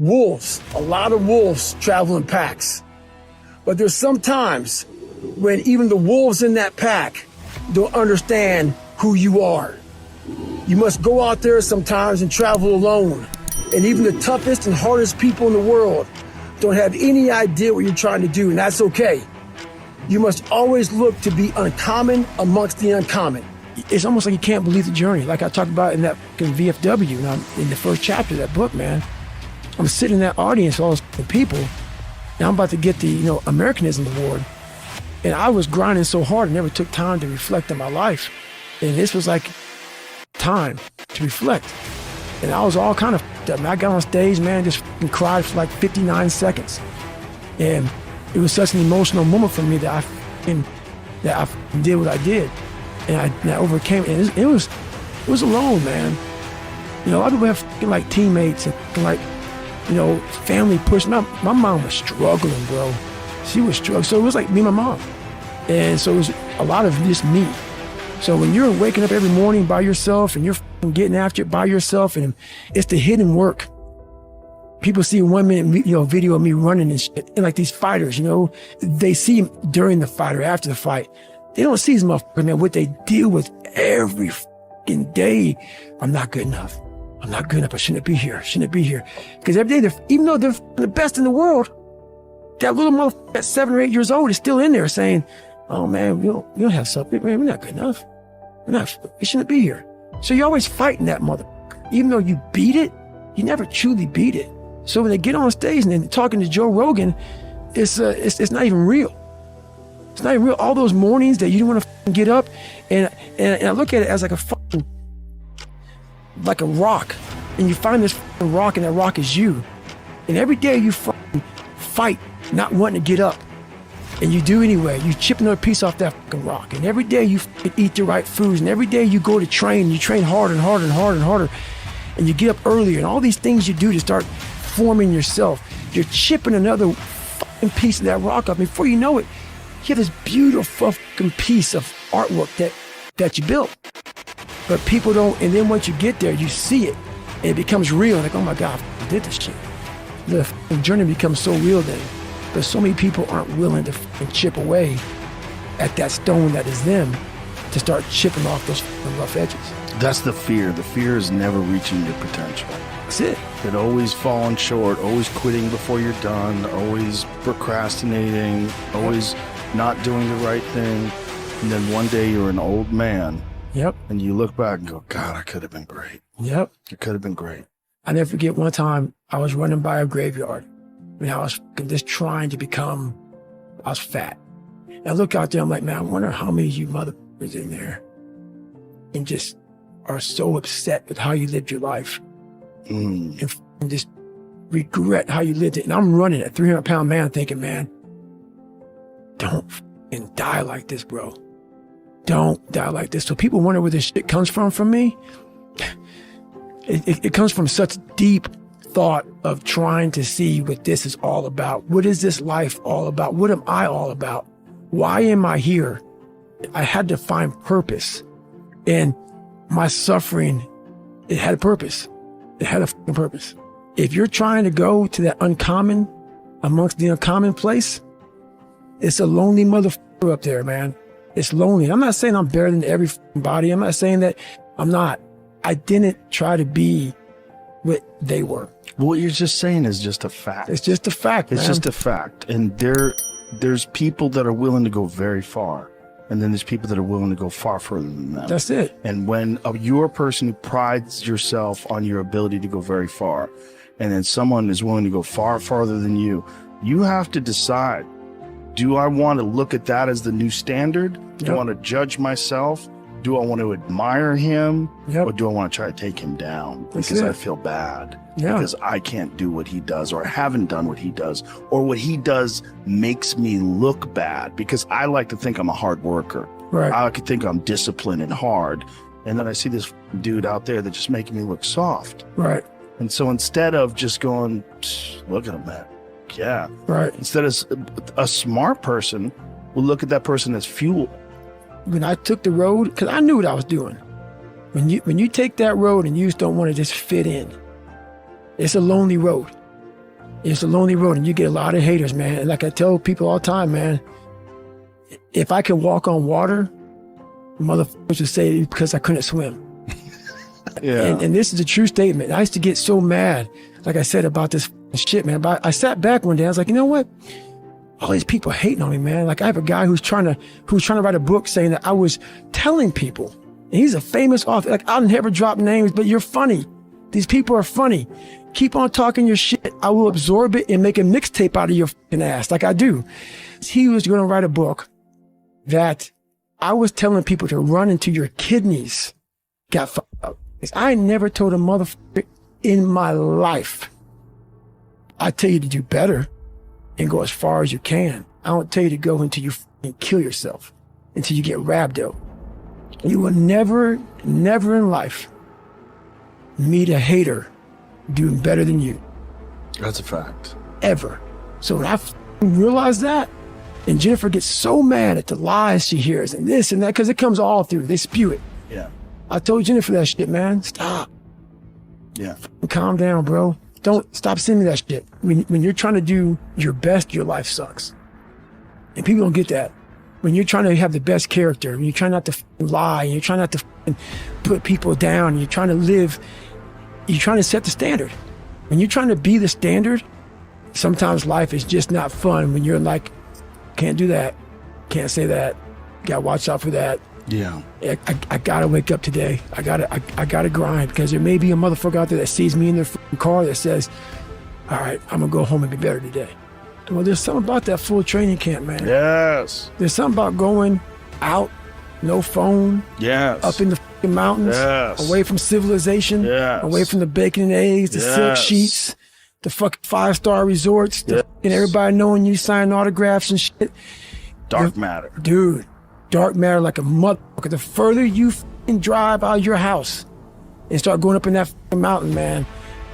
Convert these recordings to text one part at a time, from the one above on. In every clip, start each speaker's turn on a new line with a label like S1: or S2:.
S1: wolves, a lot of wolves travel in packs. But there's some times when even the wolves in that pack don't understand who you are. You must go out there sometimes and travel alone. And even the toughest and hardest people in the world don't have any idea what you're trying to do, and that's okay. You must always look to be uncommon amongst the uncommon. It's almost like you can't believe the journey. Like I talked about in that VFW, and I'm in the first chapter of that book, man. I'm sitting in that audience, all those people, and I'm about to get the, Americanism Award. And I was grinding so hard, I never took time to reflect on my life. And this was like time to reflect. And I was all kind of up. I got on stage, man, just cried for like 59 seconds. And it was such an emotional moment for me that I did what I did. And I overcame it. It was alone, man. A lot of people have like teammates and like, family push. My mom was struggling, bro. She was struggling. So it was like me and my mom. And so it was a lot of just me. So when you're waking up every morning by yourself and you're getting after it by yourself, and it's the hidden work. People see 1 minute, video of me running and shit. And like these fighters, they see during the fight or after the fight. They don't see these motherfuckers, man, what they deal with every fucking day. I'm not good enough. I'm not good enough. I shouldn't be here. Shouldn't be here. Because every day, even though they're the best in the world, that little motherfucker at 7 or 8 years old is still in there saying, oh man, you don't have something. Man, we're not good enough. We shouldn't be here. So you're always fighting that motherfucker. Even though you beat it, you never truly beat it. So when they get on stage and they're talking to Joe Rogan, it's not even real. It's not even real. All those mornings that you didn't want to get up, and I look at it as like a rock, and you find this rock, and that rock is you. And every day you fight not wanting to get up, and you do anyway. You chip another piece off that rock, and every day you eat the right foods, and every day you go to train, and you train harder and harder and harder and harder, and you get up earlier, and all these things you do to start forming yourself. You're chipping another piece of that rock up. Before you know it, you have this beautiful piece of artwork that you built. But people don't, and then once you get there, you see it, and it becomes real. Like, oh my God, I did this shit. The journey becomes so real then. But so many people aren't willing to chip away at that stone that is them to start chipping off those rough edges.
S2: That's the fear. The fear is never reaching your potential.
S1: That's it.
S2: It always falling short, always quitting before you're done, always procrastinating, always not doing the right thing. And then one day you're an old man.
S1: Yep.
S2: And you look back and go, God, I could have been great.
S1: Yep.
S2: It could have been great.
S1: I never forget one time I was running by a graveyard. I was just trying to become, I was fat. And I look out there, I'm like, man, I wonder how many of you motherfuckers in there and just are so upset with how you lived your life and just regret how you lived it. And I'm running a 300-pound man thinking, man, don't die like this, bro. Don't die like this. So people wonder where this shit comes from me. It comes from such deep thought of trying to see what this is all about. What is this life all about? What am I all about? Why am I here? I had to find purpose. And my suffering, it had a purpose. It had a fucking purpose. If you're trying to go to that uncommon, amongst the uncommon place, it's a lonely motherfucker up there, man. It's lonely. I'm not saying I'm better than everybody. I'm not saying that I'm not. I didn't try to be what they were.
S2: What you're just saying is just a fact.
S1: It's just a fact,
S2: It's
S1: man.
S2: just a fact. And there's people that are willing to go very far. And then there's people that are willing to go far further than them.
S1: That's it.
S2: And when you're a person who prides yourself on your ability to go very far, and then someone is willing to go far farther than you, you have to decide, do I want to look at that as the new standard? Do I want to judge myself? Do I want to admire him? Or do I want to try to take him down because I feel bad? Because I can't do what he does, or I haven't done what he does, or what he does makes me look bad, because I like to think I'm a hard worker.
S1: Right.
S2: I like to think I'm disciplined and hard. And then I see this dude out there that's just making me look soft.
S1: Right.
S2: And so instead of just going, look at him, man. Yeah.
S1: Right.
S2: Instead of a smart person will look at that person as fuel.
S1: When I took the road, because I knew what I was doing. When you take that road and you just don't want to just fit in, it's a lonely road. It's a lonely road, and you get a lot of haters, man. And like I tell people all the time, man, if I can walk on water, motherfuckers would say because I couldn't swim.
S2: Yeah.
S1: And this is a true statement. I used to get so mad, like I said, about this shit, man. But I sat back one day, I was like, you know what? All these people hating on me, man. Like I have a guy who's trying to write a book saying that I was telling people, and he's a famous author. Like I'll never drop names, but you're funny. These people are funny. Keep on talking your shit. I will absorb it and make a mixtape out of your fucking ass, like I do. He was going to write a book that I was telling people to run into your kidneys. Got fucked up. I never told a motherfucker in my life. I tell you to do better and go as far as you can. I don't tell you to go until you fucking kill yourself, until you get rhabdo. You will never in life meet a hater doing better than you.
S2: That's a fact.
S1: Ever. So when I realized that, and Jennifer gets so mad at the lies she hears and this and that, because it comes all through. They spew it.
S2: Yeah.
S1: I told Jennifer that shit, man. Stop.
S2: Yeah.
S1: Calm down, bro. Don't stop sending me that shit. When you're trying to do your best, your life sucks. And people don't get that. When you're trying to have the best character, when you're trying not to lie, and you're trying not to put people down, and you're trying to live, you're trying to set the standard. When you're trying to be the standard, sometimes life is just not fun when you're like, can't do that, can't say that, gotta watch out for that.
S2: Yeah.
S1: I gotta wake up today. I gotta grind, because there may be a motherfucker out there that sees me in their car that says, all right, I'm gonna go home and be better today. Well, there's something about that full training camp, man.
S2: Yes.
S1: There's something about going out, no phone,
S2: Yes.
S1: up in the fucking mountains,
S2: Yes.
S1: away from civilization,
S2: Yes.
S1: away from the bacon and eggs, the silk
S2: Yes.
S1: sheets, the fucking 5-star resorts,
S2: Yes.
S1: and everybody knowing you sign autographs and shit.
S2: Dark matter.
S1: Dude, dark matter like a motherfucker. The further you fucking drive out of your house and start going up in that fucking mountain, man,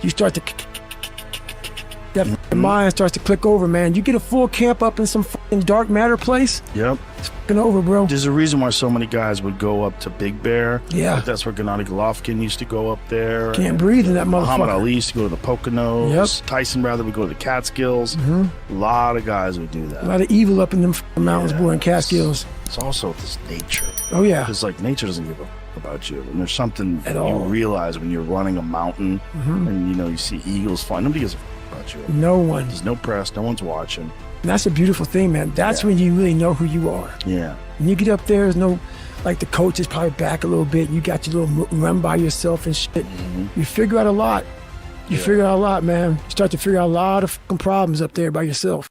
S1: you start to, that fucking mind starts to click over, man. You get a full camp up in some fucking dark matter place,
S2: Yep.
S1: it's fucking over, bro.
S2: There's a reason why so many guys would go up to Big Bear.
S1: Yeah.
S2: Like that's where Gennady Golovkin used to go up there.
S1: Can't breathe in that
S2: Muhammad
S1: motherfucker.
S2: Ali used to go to the Poconos.
S1: Yep.
S2: Tyson rather would go to the Catskills. A lot of guys would do that.
S1: A lot of evil up in them fucking mountains, boy, in Catskills.
S2: It's also this nature.
S1: Oh, yeah.
S2: Because like nature doesn't give a fuck about you. And there's something
S1: At
S2: you
S1: all.
S2: realize when you're running a mountain and you see eagles flying. Nobody gives a fuck about you.
S1: No one.
S2: There's no press. No one's watching.
S1: And that's a beautiful thing, man. That's when you really know who you are.
S2: Yeah.
S1: When you get up there, there's no, like the coach is probably back a little bit. You got your little run by yourself and shit. You figure out a lot. You figure out a lot, man. You start to figure out a lot of fucking problems up there by yourself.